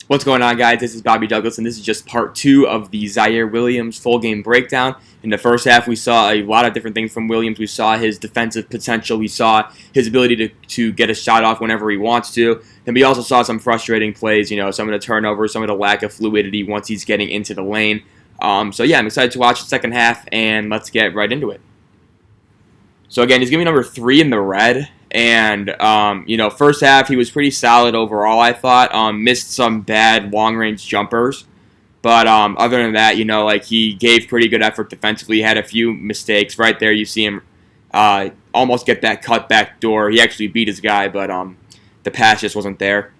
What's going on, guys? This is Bobby Douglas, and this is just part 2 of the Ziaire Williams full game breakdown. In the first half, we saw a lot of different things from Williams. We saw his defensive potential. We saw his ability to get a shot off whenever he wants to. And we also saw some frustrating plays, some of the turnovers, some of the lack of fluidity once he's getting into the lane. So yeah, I'm excited to watch the second half, and let's get right into it. So again, he's giving me number 3 in the red. And, first half, he was pretty solid overall, I thought. Missed some bad long-range jumpers. But other than that, he gave pretty good effort defensively. He had a few mistakes. Right there, you see him almost get that cut back door. He actually beat his guy, but the pass just wasn't there.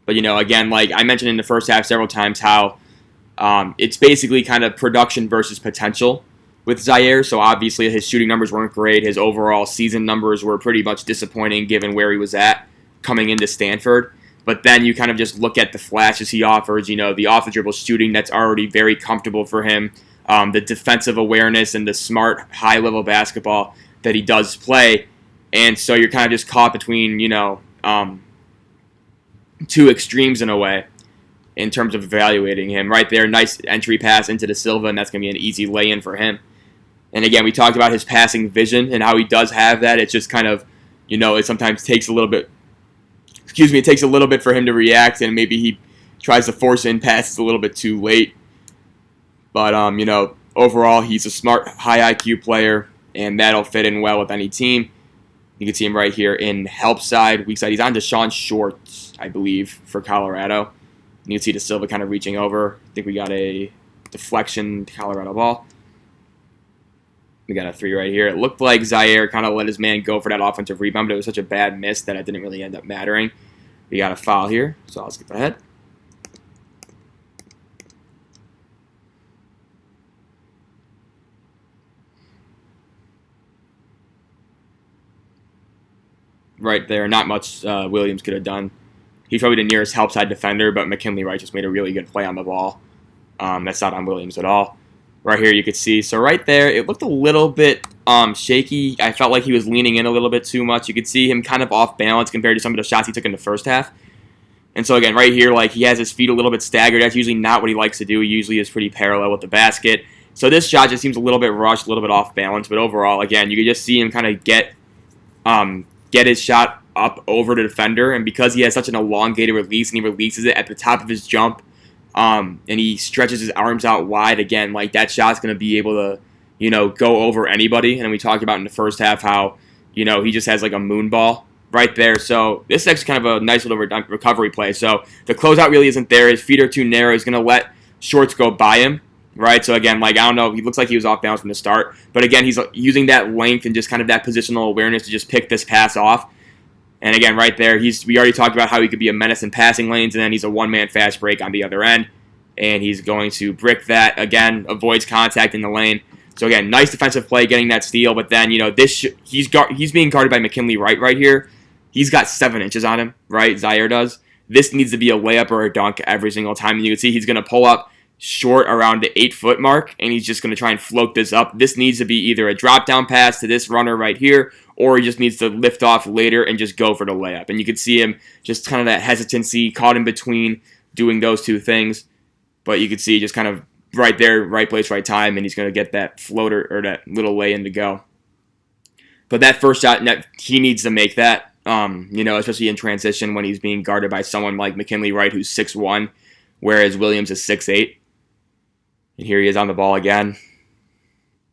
But, again, like I mentioned in the first half several times how it's basically kind of production versus potential with Ziaire. So obviously his shooting numbers weren't great. His overall season numbers were pretty much disappointing given where he was at coming into Stanford. But then you kind of just look at the flashes he offers, the off-the-dribble shooting that's already very comfortable for him, the defensive awareness and the smart, high-level basketball that he does play. And so you're kind of just caught between, two extremes in a way in terms of evaluating him. Right there, nice entry pass into the Silva, and that's going to be an easy lay-in for him. And again, we talked about his passing vision and how he does have that. It's just kind of, it sometimes takes a little bit, it takes a little bit for him to react, and maybe he tries to force in passes a little bit too late. But, overall, he's a smart, high IQ player, and that'll fit in well with any team. You can see him right here in help side, weak side. He's on Deshaun Shorts, I believe, for Colorado. And you can see De Silva kind of reaching over. I think we got a deflection Colorado ball. We got a 3 right here. It looked like Ziaire kind of let his man go for that offensive rebound, but it was such a bad miss that it didn't really end up mattering. We got a foul here, so I'll skip ahead. Right there, not much Williams could have done. He's probably the nearest help side defender, but McKinley Wright just made a really good play on the ball. That's not on Williams at all. Right here you could see. So right there, it looked a little bit shaky. I felt like he was leaning in a little bit too much. You could see him kind of off balance compared to some of the shots he took in the first half. And so again, right here, he has his feet a little bit staggered. That's usually not what he likes to do. He usually is pretty parallel with the basket. So this shot just seems a little bit rushed, a little bit off balance. But overall, again, you could just see him kind of get his shot up over the defender. And because he has such an elongated release and he releases it at the top of his jump, and he stretches his arms out wide again, that shot's going to be able to, go over anybody. And we talked about in the first half how, he just has a moon ball right there. So this is actually kind of a nice little recovery play. So the closeout really isn't there. His feet are too narrow. He's going to let Shorts go by him, right? So again, I don't know. He looks like he was off balance from the start. But again, he's using that length and just kind of that positional awareness to just pick this pass off. And again, right there, we already talked about how he could be a menace in passing lanes, and then he's a one-man fast break on the other end. And he's going to brick that, again, avoids contact in the lane. So again, nice defensive play, getting that steal. But then, he's being guarded by McKinley right here. He's got 7 inches on him, right? Ziaire does. This needs to be a layup or a dunk every single time. And you can see he's going to pull up short around the 8-foot mark, and he's just going to try and float this up. This needs to be either a drop-down pass to this runner right here, or he just needs to lift off later and just go for the layup. And you can see him just kind of that hesitancy, caught in between doing those two things. But you can see just kind of right there, right place, right time, and he's going to get that floater or that little lay-in to go. But that first shot, he needs to make that, especially in transition when he's being guarded by someone like McKinley Wright, who's 6'1", whereas Williams is 6'8". And here he is on the ball again.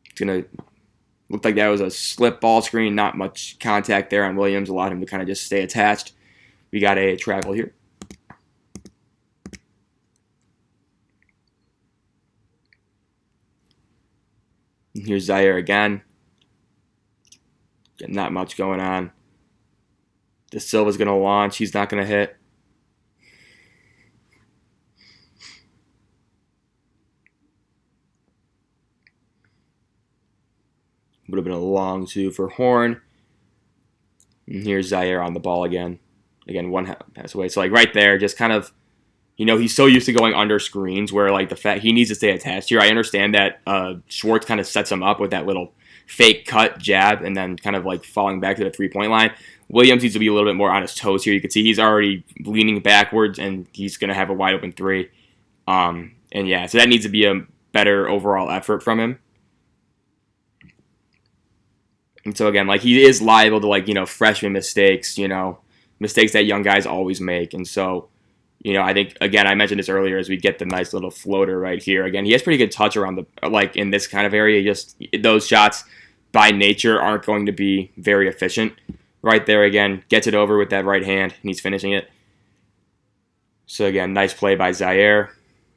It's going to look like that was a slip ball screen. Not much contact there on Williams. Allowed him to kind of just stay attached. We got a travel here. And here's Ziaire again. Not much going on. De Silva's going to launch. He's not going to hit. Would have been a long 2 for Horn. And here's Ziaire on the ball again. Again, one pass away. So right there, just kind of, he's so used to going under screens where the fact he needs to stay attached here. I understand that Schwartz kind of sets him up with that little fake cut jab and then kind of falling back to the 3-point line. Williams needs to be a little bit more on his toes here. You can see he's already leaning backwards, and he's going to have a wide open three. And yeah, so that needs to be a better overall effort from him. And so again, like, he is liable to, like, freshman mistakes, mistakes that young guys always make. And so, I think, again, I mentioned this earlier as we get the nice little floater right here. Again, he has pretty good touch around in this kind of area. Just those shots by nature aren't going to be very efficient. Right there again, gets it over with that right hand, and he's finishing it. So again, nice play by Ziaire.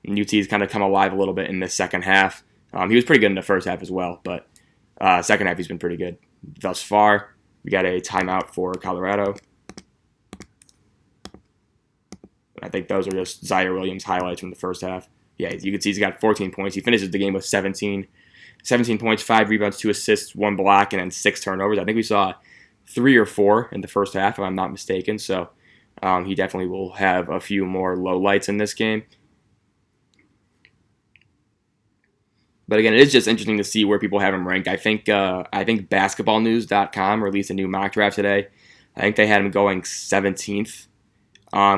And UT's kind of come alive a little bit in the second half. He was pretty good in the first half as well, but second half he's been pretty good thus far. We got a timeout for Colorado. I think those are just Ziaire Williams highlights from the first half. Yeah, you can see he's got 14 points. He finishes the game with 17 points, 5 rebounds, 2 assists, 1 block, and then 6 turnovers. I think we saw 3 or 4 in the first half, if I'm not mistaken. So he definitely will have a few more lowlights in this game. But again, it is just interesting to see where people have him ranked. I think basketballnews.com released a new mock draft today. I think they had him going 17th,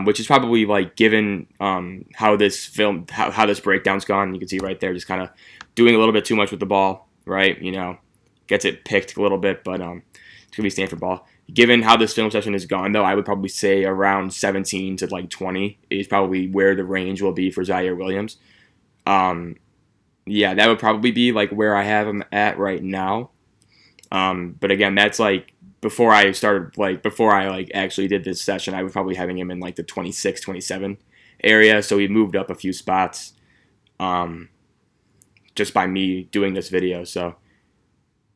which is probably, like, given how this breakdown's gone. You can see right there, just kind of doing a little bit too much with the ball, right? Gets it picked a little bit, but it's going to be Stanford ball. Given how this film session has gone, though, I would probably say around 17 to, like, 20 is probably where the range will be for Ziaire Williams. Yeah, that would probably be, like, where I have him at right now. But again, that's, like, before I actually did this session, I was probably having him in, like, the 26, 27 area. So he moved up a few spots just by me doing this video. So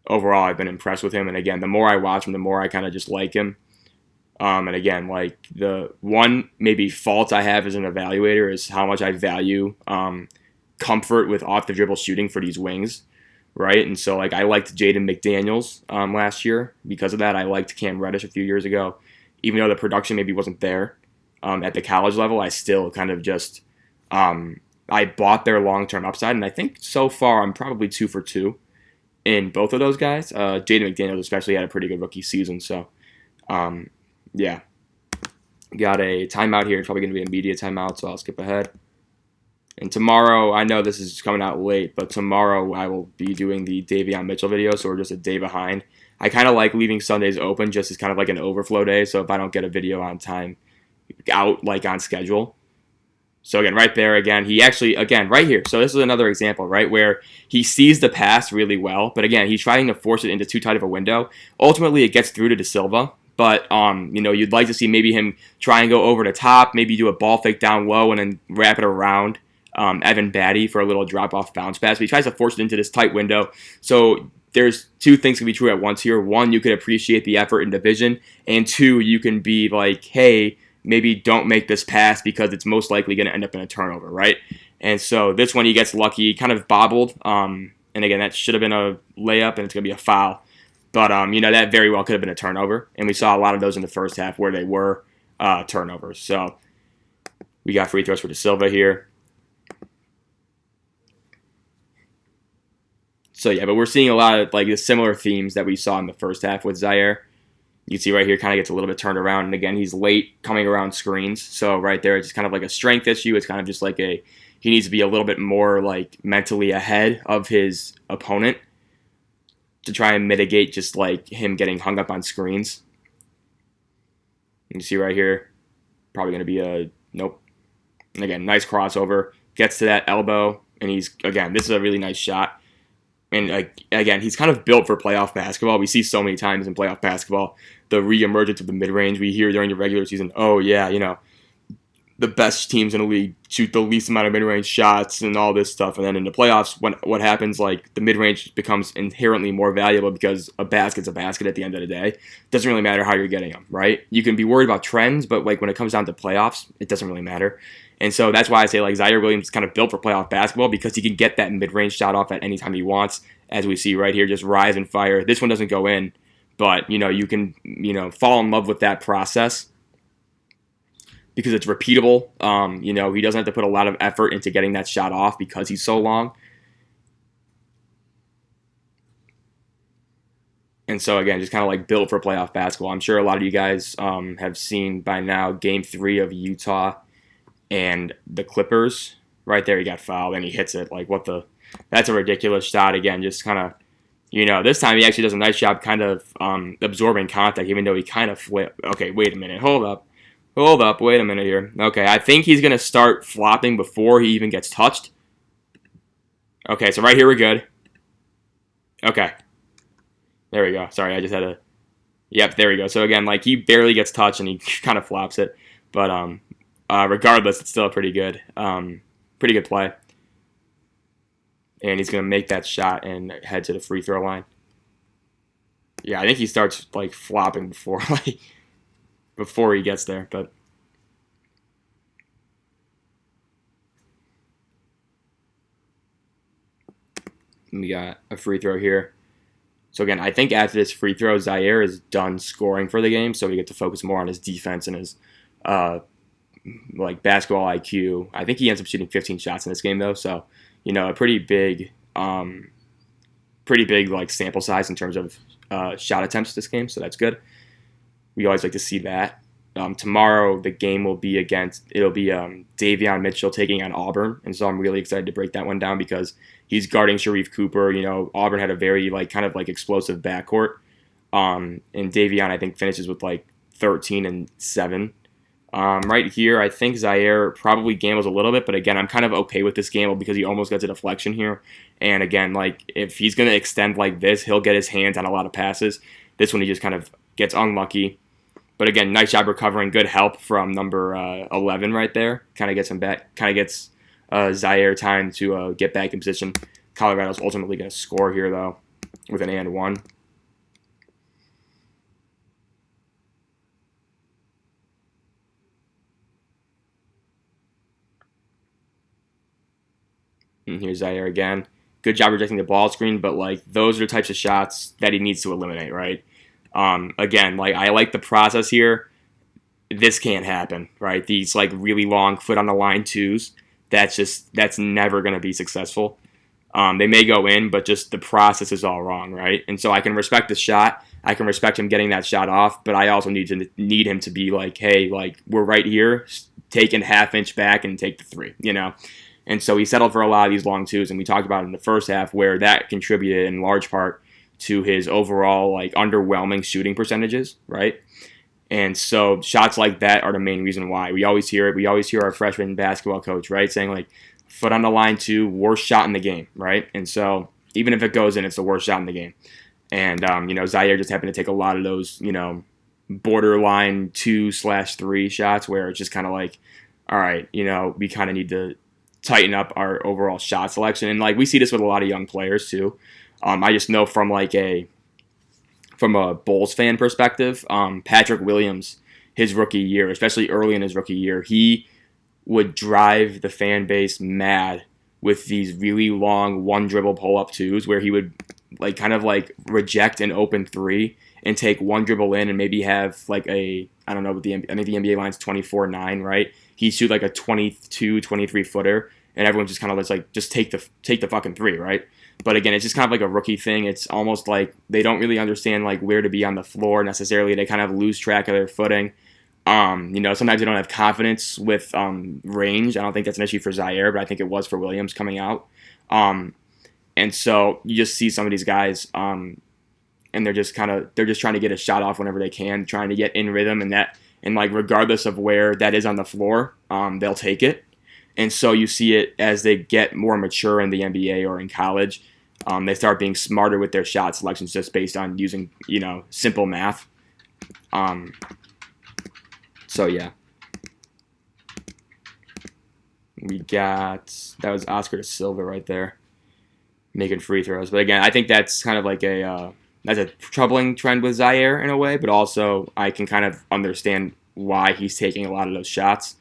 overall, I've been impressed with him. And again, the more I watch him, the more I kind of just like him. And again, like, the one maybe fault I have as an evaluator is how much I value comfort with off-the-dribble shooting for these wings, right? And so, like, I liked Jaden McDaniels last year because of that. I liked Cam Reddish a few years ago. Even though the production maybe wasn't there at the college level, I still kind of just I bought their long-term upside, and I think so far I'm probably 2 for 2 in both of those guys. Jaden McDaniels especially had a pretty good rookie season, so yeah. Got a timeout here. It's probably going to be a media timeout, so I'll skip ahead. And tomorrow, I know this is coming out late, but tomorrow I will be doing the Davion Mitchell video, so we're just a day behind. I kind of like leaving Sundays open just as kind of like an overflow day, so if I don't get a video on time, out, like, on schedule. So again, right there, again, he actually, again, right here. So this is another example, right, where he sees the pass really well, but again, he's trying to force it into too tight of a window. Ultimately, it gets through to De Silva. But, you'd like to see maybe him try and go over the top, maybe do a ball fake down low and then wrap it around Evan Batty for a little drop-off bounce pass. But he tries to force it into this tight window. So there's 2 things can be true at once here. 1, you could appreciate the effort in division. And 2, you can be like, hey, maybe don't make this pass because it's most likely going to end up in a turnover, right? And so this one he gets lucky, kind of bobbled. And again, that should have been a layup, and it's going to be a foul. But, that very well could have been a turnover. And we saw a lot of those in the first half where they were turnovers. So we got free throws for De Silva here. So, yeah, but we're seeing a lot of, like, the similar themes that we saw in the first half with Ziaire. You see right here kind of gets a little bit turned around. And, again, he's late coming around screens. So right there, it's just kind of like a strength issue. It's kind of just like he needs to be a little bit more, like, mentally ahead of his opponent to try and mitigate just, like, him getting hung up on screens. You see right here, probably going to be a nope. And again, nice crossover. Gets to that elbow, and this is a really nice shot. And again, he's kind of built for playoff basketball. We see so many times in playoff basketball the reemergence of the mid-range. We hear during the regular season, oh, yeah, the best teams in the league shoot the least amount of mid-range shots and all this stuff. And then in the playoffs, what happens, like, the mid-range becomes inherently more valuable because a basket's a basket at the end of the day. It doesn't really matter how you're getting them, right? You can be worried about trends, but, like, when it comes down to playoffs, it doesn't really matter. And so that's why I say, like, Ziaire Williams is kind of built for playoff basketball because he can get that mid-range shot off at any time he wants, as we see right here, just rise and fire. This one doesn't go in, but, you can, fall in love with that process because it's repeatable. He doesn't have to put a lot of effort into getting that shot off because he's so long. And so again, just kind of like built for playoff basketball. I'm sure a lot of you guys have seen by now Game 3 of Utah and the Clippers. Right there, he got fouled and he hits it. Like what the? That's a ridiculous shot. Again, just kind of this time he actually does a nice job kind of absorbing contact, even though he kind of flipped. Okay, wait a minute. Hold up. Wait a minute here. Okay, I think he's going to start flopping before he even gets touched. Okay, so right here we're good. Okay. There we go. Sorry, I just had a... Yep, there we go. So again, like he barely gets touched and he kind of flops it. But regardless, it's still a pretty good play. And he's going to make that shot and head to the free throw line. Yeah, I think he starts like flopping before he gets there, but we got a free throw here. So again, I think after this free throw, Ziaire is done scoring for the game, so we get to focus more on his defense and his like basketball IQ. I think he ends up shooting 15 shots in this game though, so a pretty big like sample size in terms of shot attempts this game, so that's good. We always like to see that. Tomorrow the game will be Davion Mitchell taking on Auburn, and so I'm really excited to break that one down because he's guarding Sharif Cooper. Auburn had a very kind of explosive backcourt, and Davion I think finishes with 13 and 7. Right here, I think Ziaire probably gambles a little bit, but again, I'm kind of okay with this gamble because he almost gets a deflection here. And again, if he's going to extend like this, he'll get his hands on a lot of passes. This one, he just kind of gets unlucky. But again, nice job recovering. Good help from number 11 right there. Kind of gets him back. Kind of gets Ziaire time to get back in position. Colorado's ultimately going to score here, though, with an and one. And here's Ziaire again. Good job rejecting the ball screen, but those are the types of shots that he needs to eliminate, right? Again, I like the process here. This can't happen, right? These really long foot on the line twos. That's never going to be successful. They may go in, but just the process is all wrong, right? And so I can respect the shot. I can respect him getting that shot off, but I also need him to be hey, we're right here, take a half inch back and take the three, And so he settled for a lot of these long twos, and we talked about it in the first half where that contributed in large part to his overall underwhelming shooting percentages, right? And so shots like that are the main reason why. We always hear it. We always hear our freshman basketball coach, right, saying foot on the line two, worst shot in the game, right? And so even if it goes in, it's the worst shot in the game. And Ziaire just happened to take a lot of those, borderline 2/3 shots where it's just kind of all right, we kind of need to tighten up our overall shot selection. And we see this with a lot of young players too. I just know from a Bulls fan perspective, Patrick Williams, his rookie year, especially early in his rookie year, he would drive the fan base mad with these really long one dribble pull up twos where he would reject an open three and take one dribble in and maybe have I don't know, I think the NBA line's 24-9, right? He'd shoot a 22, 23 footer, and everyone's just kind of just take the fucking three, right? But again, it's just kind of a rookie thing. It's almost they don't really understand where to be on the floor necessarily. They kind of lose track of their footing. Sometimes they don't have confidence with range. I don't think that's an issue for Ziaire, but I think it was for Williams coming out. And so you just see some of these guys, and they're just trying to get a shot off whenever they can, trying to get in rhythm, and regardless of where that is on the floor, they'll take it. And so you see it as they get more mature in the NBA or in college. They start being smarter with their shot selections just based on using, simple math. So, yeah. That was Oscar da Silva right there, making free throws. But again, I think that's kind of that's a troubling trend with Ziaire in a way, but also I can kind of understand why he's taking a lot of those shots.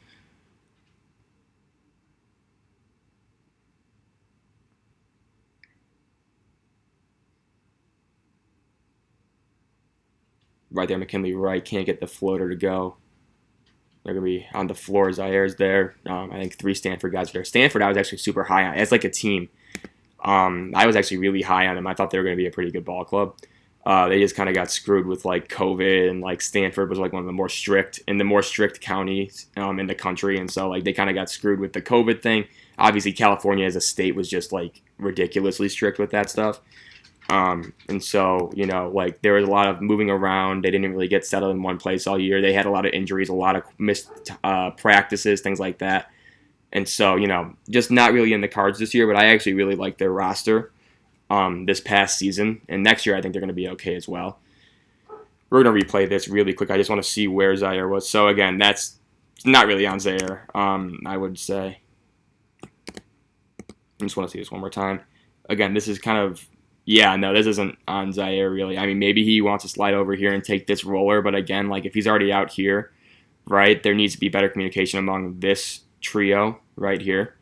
Right there, McKinley Wright can't get the floater to go. They're going to be on the floor. Zaire's there. I think 3 Stanford guys are there. Stanford, I was actually super high on. It's a team. I was actually really high on them. I thought they were going to be a pretty good ball club. They just kind of got screwed with like COVID, and like Stanford was like one of the more strict counties in the country, and so like they kind of got screwed with the COVID thing. Obviously, California as a state was just like ridiculously strict with that stuff. And so, like there was a lot of moving around. They didn't really get settled in one place all year. They had a lot of injuries, a lot of missed practices, things like that. And so, just not really in the cards this year, but I actually really like their roster this past season. And next year, I think they're going to be okay as well. We're going to replay this really quick. I just want to see where Ziaire was. So, again, that's not really on Ziaire, I would say. I just want to see this one more time. Again, this is kind of, yeah, no, this isn't on Ziaire really. I mean, maybe he wants to slide over here and take this roller, but again, like if he's already out here, right, there needs to be better communication among this trio right here.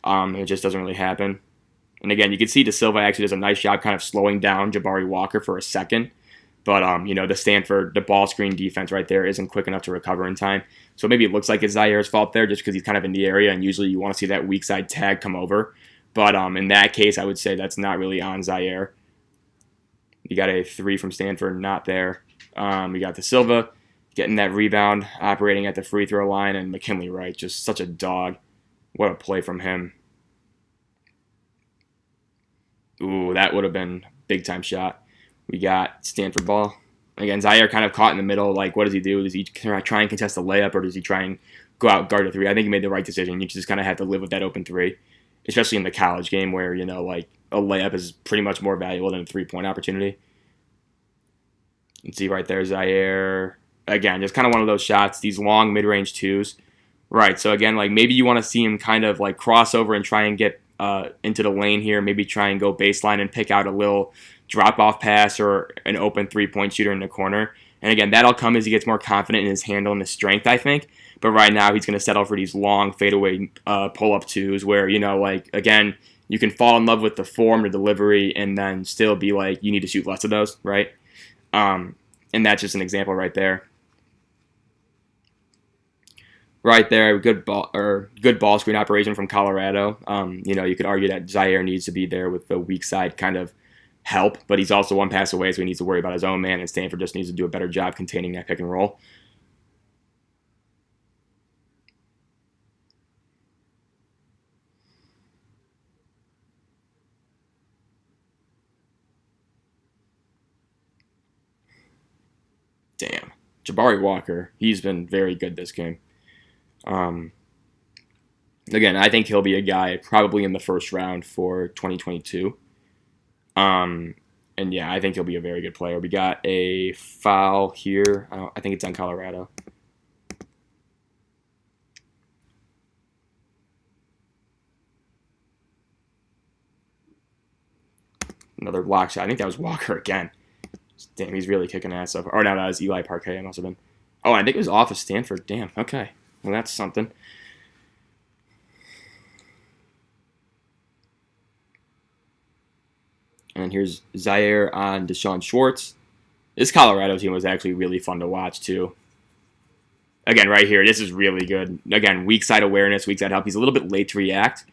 It just doesn't really happen. And again, you can see De Silva actually does a nice job kind of slowing down Jabari Walker for a second. But, the ball screen defense right there isn't quick enough to recover in time. So maybe it looks like it's Zaire's fault there just because he's kind of in the area, and usually you want to see that weak side tag come over. But in that case, I would say that's not really on Ziaire. You got a 3 from Stanford, not there. We got De Silva getting that rebound, operating at the free throw line, and McKinley Wright, just such a dog. What a play from him. Ooh, that would have been a big-time shot. We got Stanford ball. Again, Ziaire kind of caught in the middle. Like, what does he do? Does he try and contest a layup, or does he try and go out guard a 3? I think he made the right decision. You just kind of have to live with that open 3, especially in the college game where, like a layup is pretty much more valuable than a 3-point opportunity. You can see right there, Ziaire. Again, just kind of one of those shots, these long mid-range 2s. Right, so again, like maybe you want to see him kind of like cross over and try and get into the lane here, maybe try and go baseline and pick out a little drop-off pass or an open 3-point shooter in the corner. And again, that'll come as he gets more confident in his handle and his strength, I think. But right now, he's going to settle for these long fadeaway pull-up 2s where, like, again, you can fall in love with the form, the delivery, and then still be like, you need to shoot less of those, right? And that's just an example right there. Right there, good ball screen operation from Colorado. You could argue that Ziaire needs to be there with the weak side kind of help, but he's also one pass away, so he needs to worry about his own man, and Stanford just needs to do a better job containing that pick and roll. Damn. Jabari Walker, he's been very good this game. Again, I think he'll be a guy probably in the first round for 2022. And yeah, I think he'll be a very good player. We got a foul here. I think it's on Colorado. Another block shot. I think that was Walker again. Damn, he's really kicking ass up. Or no, that was Eli Parquet. It must have been. Oh, I think it was off of Stanford. Damn. Okay. Well, that's something. And here's Ziaire on Deshaun Schwartz. This Colorado team was actually really fun to watch, too. Again, right here, this is really good. Again, weak side awareness, weak side help. He's a little bit late to react,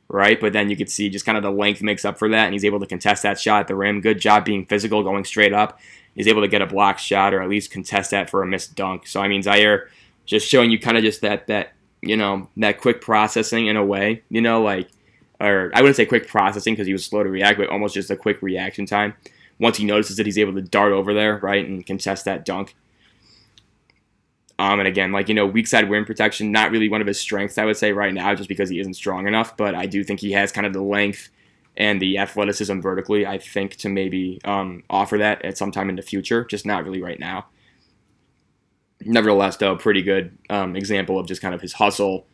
right? But then you could see just kind of the length makes up for that, and he's able to contest that shot at the rim. Good job being physical, going straight up. He's able to get a block shot or at least contest that for a missed dunk. So, I mean, Ziaire just showing you kind of just that quick processing in a way, or I wouldn't say quick processing because he was slow to react, but almost just a quick reaction time. Once he notices that he's able to dart over there, right, and contest that dunk. And again, weak side rim protection, not really one of his strengths, I would say, right now, just because he isn't strong enough. But I do think he has kind of the length and the athleticism vertically, I think, to maybe offer that at some time in the future, just not really right now. Nevertheless, though, pretty good example of just kind of his hustle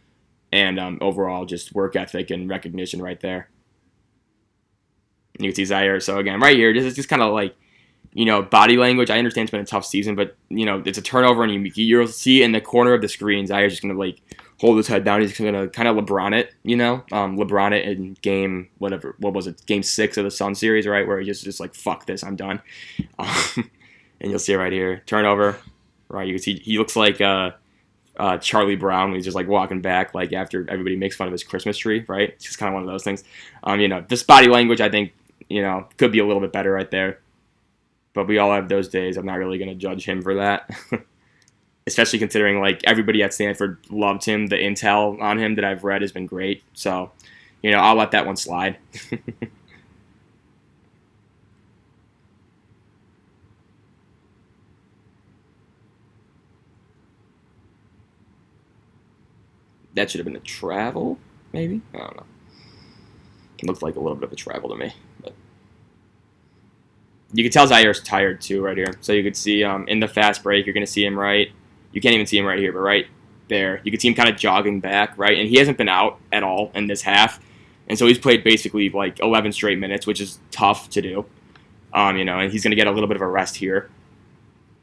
and overall just work ethic and recognition right there. And you can see Ziaire. So again, right here, this is just kind of like, body language. I understand it's been a tough season, but, it's a turnover, and you'll see in the corner of the screen, Zaire's just going to, hold his head down. He's going to kind of LeBron it, LeBron it in game, game 6 of the Sun series, right, where he just like, fuck this, I'm done. And you'll see it right here. Turnover, right, you can see he looks like Charlie Brown when he's just, walking back, after everybody makes fun of his Christmas tree, right? It's just kind of one of those things. This body language, I think, could be a little bit better right there. But we all have those days. I'm not really going to judge him for that. Especially considering like everybody at Stanford loved him. The intel on him that I've read has been great. So, I'll let that one slide. That should have been a travel, maybe? I don't know. It looked like a little bit of a travel to me. But you can tell Zaire's tired too right here. So you could see in the fast break, you're going to see him right. You can't even see him right here, but right there. You can see him kind of jogging back, right? And he hasn't been out at all in this half. And so he's played basically like 11 straight minutes, which is tough to do. And he's going to get a little bit of a rest here.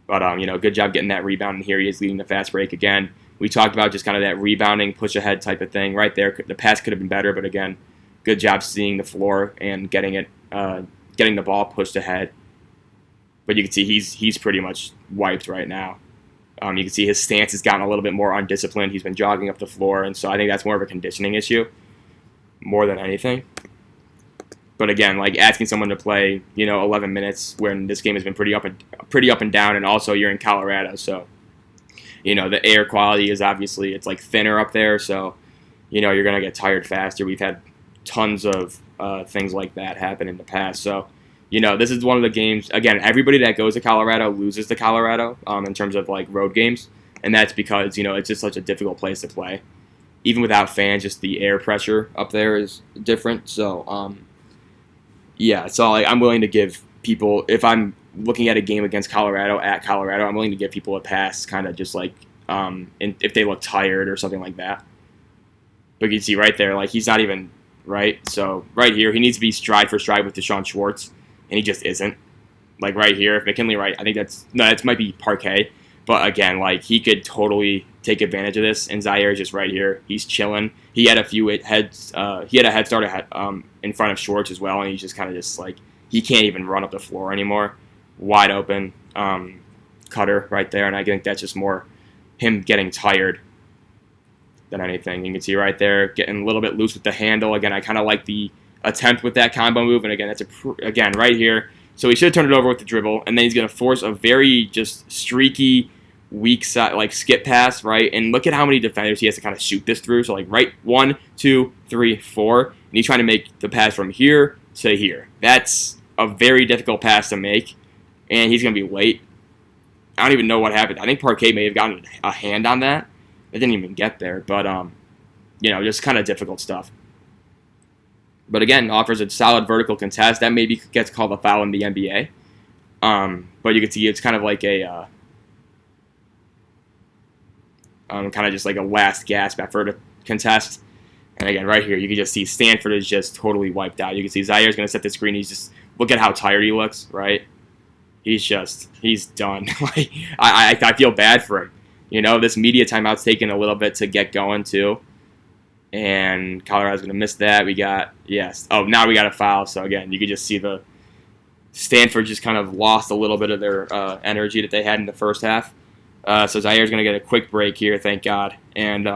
But, good job getting that rebound. And here he is leading the fast break again. We talked about just kind of that rebounding, push ahead type of thing right there. The pass could have been better, but again, good job seeing the floor and getting the ball pushed ahead. But you can see he's pretty much wiped right now. You can see his stance has gotten a little bit more undisciplined. He's been jogging up the floor, and so I think that's more of a conditioning issue more than anything. But again, like asking someone to play, 11 minutes when this game has been pretty up and down, and also you're in Colorado, so the air quality is obviously it's like thinner up there, so you're gonna get tired faster. We've had tons of things like that happen in the past, so this is one of the games. Again, everybody that goes to Colorado loses to Colorado in terms of like road games, and that's because it's just such a difficult place to play. Even without fans, just the air pressure up there is different. So so I'm willing to give people, if I'm looking at a game against Colorado at Colorado, I'm willing to give people a pass, kind of just like if they look tired or something like that. But you can see right there, like he's not even right. So right here, he needs to be stride for stride with Deshaun Schwartz, and he just isn't. Like right here, if McKinley Wright, I think that might be Parquet, but again, like he could totally take advantage of this. And Ziaire is just right here. He's chilling. He had a few heads. He had a head start in front of Schwartz as well, and he's just kind of just like he can't even run up the floor anymore. Wide open cutter right there, and I think that's just more him getting tired than anything. You can see right there getting a little bit loose with the handle. Again, I kind of like the attempt with that combo move, and again, that's again right here. So he should have turned it over with the dribble, and then he's going to force a very just streaky, weak side, like skip pass, right? And look at how many defenders he has to kind of shoot this through. So like right 1, 2, 3, 4, and he's trying to make the pass from here to here. That's a very difficult pass to make, and he's going to be late. I don't even know what happened. I think Parquet may have gotten a hand on that. It didn't even get there, but just kind of difficult stuff. But again, offers a solid vertical contest. That maybe gets called a foul in the NBA. But you can see it's kind of like a kind of just like a last gasp effort to contest. And again, right here, you can just see Stanford is just totally wiped out. You can see Zaire's going to set the screen. He's just, look at how tired he looks, right? He's done. Like I feel bad for him. This media timeout's taking a little bit to get going too. And Colorado's going to miss that. Now we got a foul. So again, you could just see the Stanford just kind of lost a little bit of their energy that they had in the first half. So Zaire's going to get a quick break here, thank God. And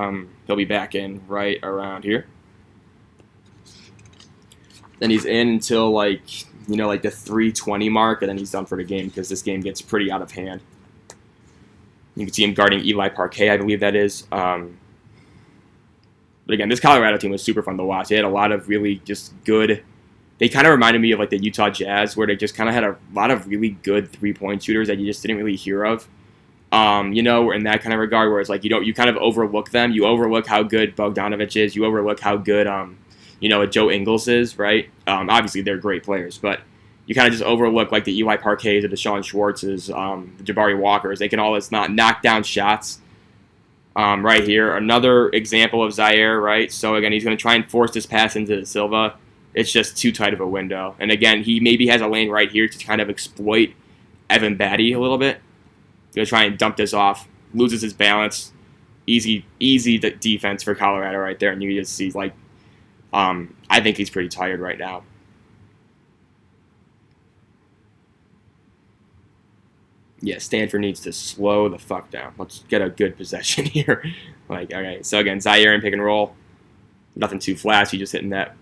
he'll be back in right around here. Then he's in until like the 3:20 mark, and then he's done for the game because this game gets pretty out of hand. You can see him guarding Eli Parquet, I believe that is. But again, this Colorado team was super fun to watch. They had a lot of really just good. They kind of reminded me of like the Utah Jazz, where they just kind of had a lot of really good 3-point shooters that you just didn't really hear of. In that kind of regard, where it's like you kind of overlook them. You overlook how good Bogdanovich is. You overlook how good Joe Ingles is, right? Obviously they're great players, but you kind of just overlook like the Eli Parquets, the Deshaun Schwartzes, the Jabari Walkers. They can all just not knock down shots. Right here, another example of Ziaire, right? So again, he's going to try and force this pass into Silva. It's just too tight of a window. And again, he maybe has a lane right here to kind of exploit Evan Batty a little bit. He's going to try and dump this off. Loses his balance. Easy defense for Colorado right there. And you just see, like, I think he's pretty tired right now. Yeah, Stanford needs to slow the fuck down. Let's get a good possession here. Okay, so again, Ziaire in pick and roll. Nothing too flashy, just hitting that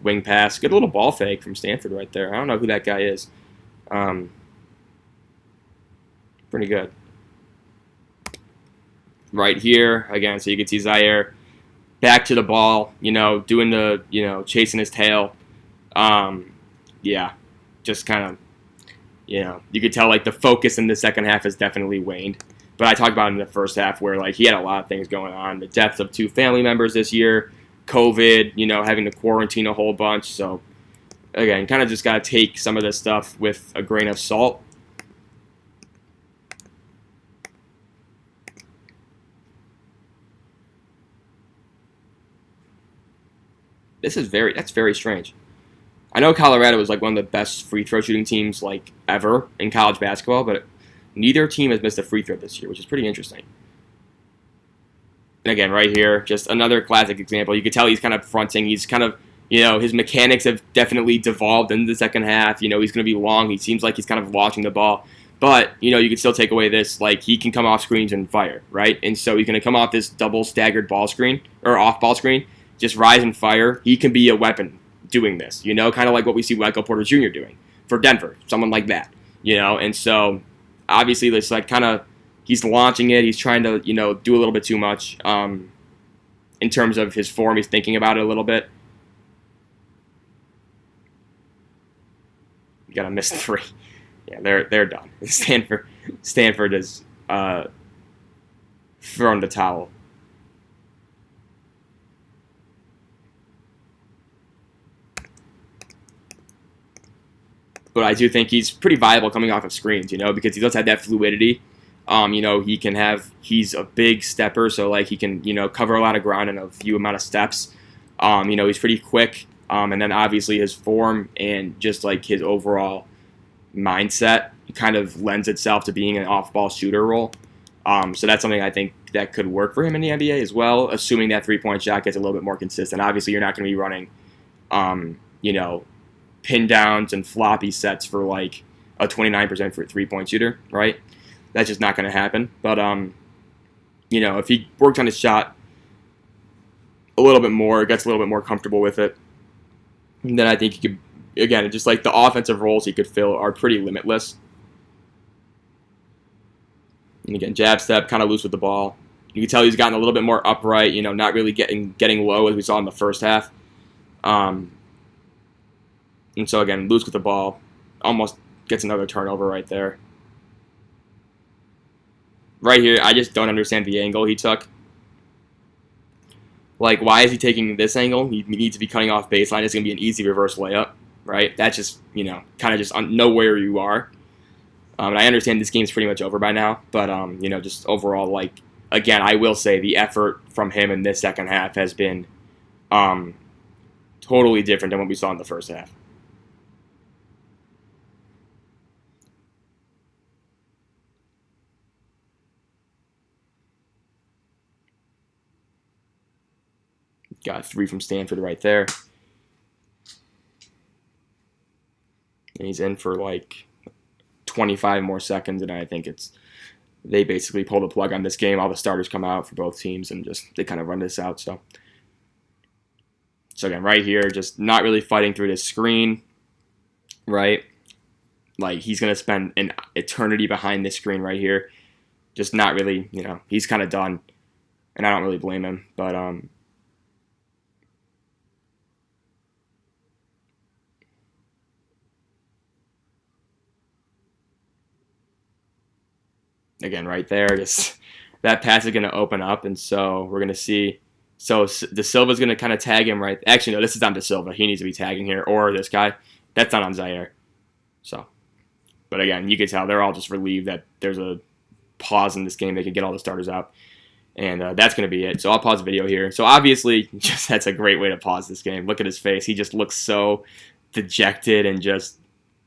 wing pass. Good little ball fake from Stanford right there. I don't know who that guy is. Pretty good. Right here, again, so you can see Ziaire back to the ball, doing the, chasing his tail. Yeah, just kind of, you could tell, like, the focus in the second half has definitely waned. But I talked about it in the first half where, like, he had a lot of things going on. The death of 2 family members this year, COVID, having to quarantine a whole bunch. So, again, kind of just got to take some of this stuff with a grain of salt. That's very strange. I know Colorado was like one of the best free throw shooting teams like ever in college basketball, but neither team has missed a free throw this year, which is pretty interesting. And again, right here, just another classic example. You can tell he's kind of fronting. He's kind of, his mechanics have definitely devolved into the second half. He's going to be long. He seems like he's kind of watching the ball. But, you can still take away this, like, he can come off screens and fire, right? And so he's going to come off this double staggered ball screen, or off ball screen, just rise and fire. He can be a weapon doing this, kind of like what we see Michael Porter Jr. doing for Denver, someone like that, and so obviously this like kind of he's launching it, he's trying to do a little bit too much in terms of his form. He's thinking about it a little bit. You gotta miss 3. Yeah, they're done. Stanford is thrown the towel. But I do think he's pretty viable coming off of screens, because he does have that fluidity. He's a big stepper, so like he can, cover a lot of ground in a few amount of steps. He's pretty quick. And then obviously his form and just like his overall mindset kind of lends itself to being an off-ball shooter role. So that's something I think that could work for him in the NBA as well, assuming that three-point shot gets a little bit more consistent. Obviously, you're not going to be running, pin downs and floppy sets for like a 29% for a three-point shooter, right? That's just not going to happen. But, if he works on his shot a little bit more, gets a little bit more comfortable with it, then I think he could, again, just like the offensive roles he could fill are pretty limitless. And again, jab step, kind of loose with the ball. You can tell he's gotten a little bit more upright, not really getting low as we saw in the first half. And so, again, loose with the ball. Almost gets another turnover right there. Right here, I just don't understand the angle he took. Like, why is he taking this angle? He needs to be cutting off baseline. It's going to be an easy reverse layup, right? That's just, kind of just know where you are. And I understand this game's pretty much over by now. But, just overall, like, again, I will say the effort from him in this second half has been totally different than what we saw in the first half. Got 3 from Stanford right there. And he's in for like 25 more seconds, and I think they basically pull the plug on this game. All the starters come out for both teams, and just they kind of run this out. So again, right here, just not really fighting through this screen, right? Like he's going to spend an eternity behind this screen right here. Just not really, he's kind of done, and I don't really blame him. But again, right there, just that pass is going to open up, and so we're going to see. So De Silva's going to kind of tag him right. Actually, no, this is on De Silva. He needs to be tagging here, or this guy. That's not on Ziaire. So, but again, you can tell they're all just relieved that there's a pause in this game. They can get all the starters out, and that's going to be it. So I'll pause the video here. So obviously, just that's a great way to pause this game. Look at his face. He just looks so dejected and just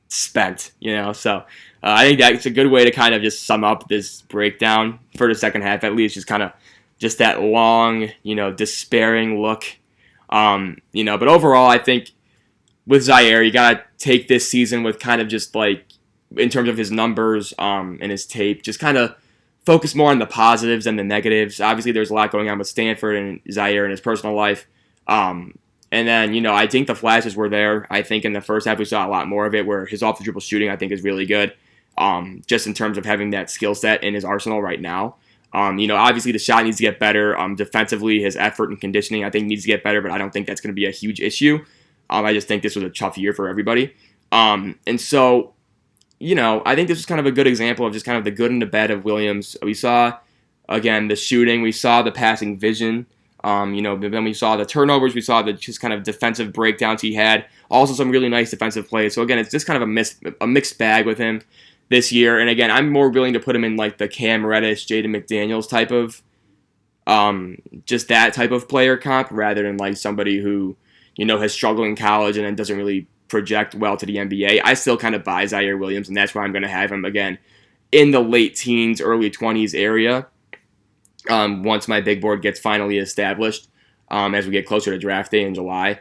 spent, So I think that's a good way to kind of just sum up this breakdown for the second half, at least, just kind of just that long, despairing look. But overall, I think with Ziaire, you got to take this season with kind of just like, in terms of his numbers and his tape, just kind of focus more on the positives than the negatives. Obviously, there's a lot going on with Stanford and Ziaire in his personal life. And then, I think the flashes were there. I think in the first half we saw a lot more of it, where his off-the-dribble shooting, I think, is really good. just in terms of having that skill set in his arsenal right now. Obviously the shot needs to get better. Defensively, his effort and conditioning, I think, needs to get better, but I don't think that's going to be a huge issue. I just think this was a tough year for everybody. And so, I think this was kind of a good example of just kind of the good and the bad of Williams. We saw, again, the shooting. We saw the passing vision. But then we saw the turnovers. We saw the just kind of defensive breakdowns he had. Also some really nice defensive plays. So, again, it's just kind of a mixed bag with him this year. And, again, I'm more willing to put him in, like, the Cam Reddish, Jaden McDaniels type of, just that type of player comp rather than, like, somebody who, has struggled in college and then doesn't really project well to the NBA. I still kind of buy Ziaire Williams, and that's why I'm going to have him, again, in the late teens, early 20s area once my big board gets finally established as we get closer to draft day in July.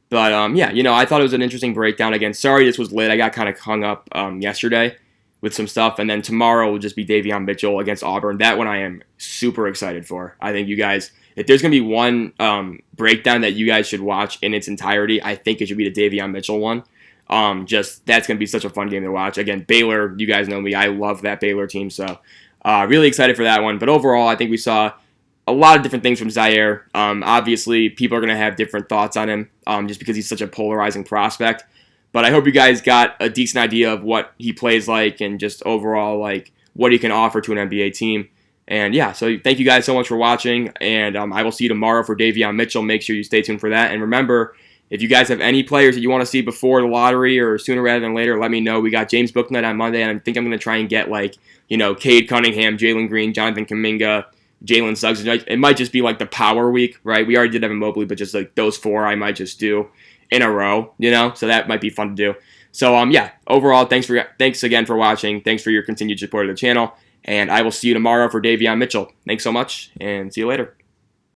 But, I thought it was an interesting breakdown. Again, sorry this was late. I got kind of hung up yesterday with some stuff. And then tomorrow will just be Davion Mitchell against Auburn. That one I am super excited for. I think you guys, if there's going to be one breakdown that you guys should watch in its entirety, I think it should be the Davion Mitchell one. That's going to be such a fun game to watch. Again, Baylor, you guys know me. I love that Baylor team. So really excited for that one. But overall, I think we saw a lot of different things from Ziaire. Obviously, people are going to have different thoughts on him just because he's such a polarizing prospect. But I hope you guys got a decent idea of what he plays like and just overall like what he can offer to an NBA team. And yeah, so thank you guys so much for watching. And I will see you tomorrow for Davion Mitchell. Make sure you stay tuned for that. And remember, if you guys have any players that you want to see before the lottery or sooner rather than later, let me know. We got James Booknight on Monday, and I think I'm going to try and get Cade Cunningham, Jalen Green, Jonathan Kuminga, Jalen Suggs. It might just be like the power week, right? We already did Evan Mobley, but just like those four I might just do in a row, so that might be fun to do. So overall, thanks again for watching. Thanks for your continued support of the channel, and I will see you tomorrow for Davion Mitchell. Thanks so much, and see you later.